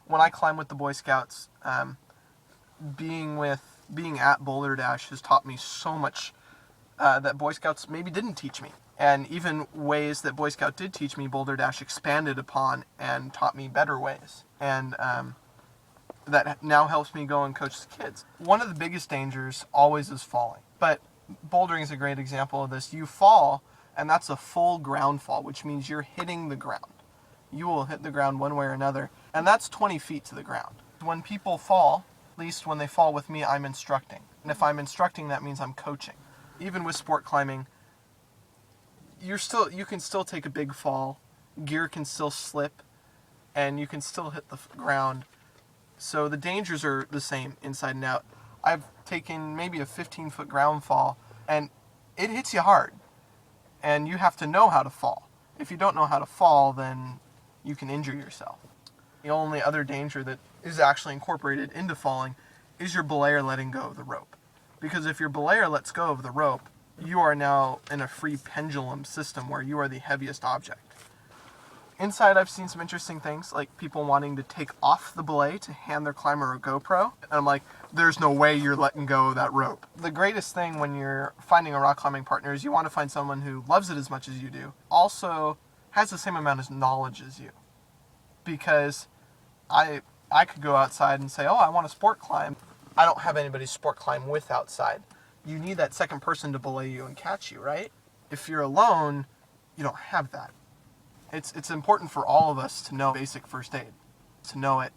when I climb with the Boy Scouts, being at Boulder Dash has taught me so much that Boy Scouts maybe didn't teach me. And even ways that Boy Scout did teach me, Boulder Dash expanded upon and taught me better ways. And that now helps me go and coach the kids. One of the biggest dangers always is falling. But bouldering is a great example of this. You fall, and that's a full ground fall, which means you're hitting the ground. You will hit the ground one way or another, and that's 20 feet to the ground. When people fall, at least when they fall with me, I'm instructing. And if I'm instructing, that means I'm coaching. Even with sport climbing, you can still take a big fall, gear can still slip, and you can still hit the ground. So the dangers are the same inside and out. I've taken maybe a 15-foot ground fall, and it hits you hard. And you have to know how to fall. If you don't know how to fall, then you can injure yourself. The only other danger that is actually incorporated into falling is your belayer letting go of the rope. Because if your belayer lets go of the rope, you are now in a free pendulum system where you are the heaviest object. Inside, I've seen some interesting things, like people wanting to take off the belay to hand their climber a GoPro. And I'm like, there's no way you're letting go of that rope. The greatest thing when you're finding a rock climbing partner is you want to find someone who loves it as much as you do, also has the same amount of knowledge as you. Because I could go outside and say, oh, I want to sport climb. I don't have anybody sport climb with outside. You need that second person to belay you and catch you, right? If you're alone, you don't have that. It's important for all of us to know basic first aid, to know it,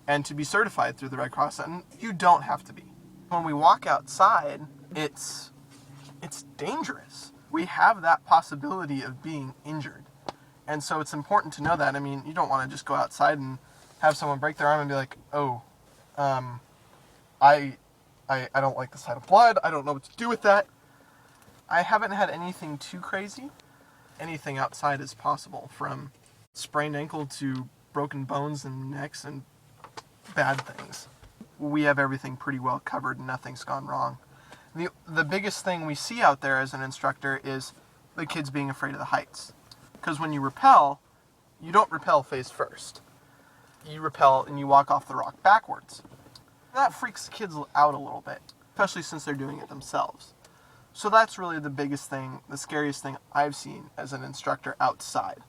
and to be certified through the Red Cross. And you don't have to be. When we walk outside, it's dangerous. We have that possibility of being injured. And so it's important to know that. I mean, you don't want to just go outside and have someone break their arm and be like, oh, I don't like the sight of blood. I don't know what to do with that. I haven't had anything too crazy. Anything outside is possible, from sprained ankle to broken bones and necks and bad things. We have everything pretty well covered and nothing's gone wrong. The biggest thing we see out there as an instructor is the kids being afraid of the heights. Because when you rappel, you don't rappel face first. You rappel and you walk off the rock backwards. That freaks the kids out a little bit, especially since they're doing it themselves. So that's really the biggest thing, the scariest thing I've seen as an instructor outside.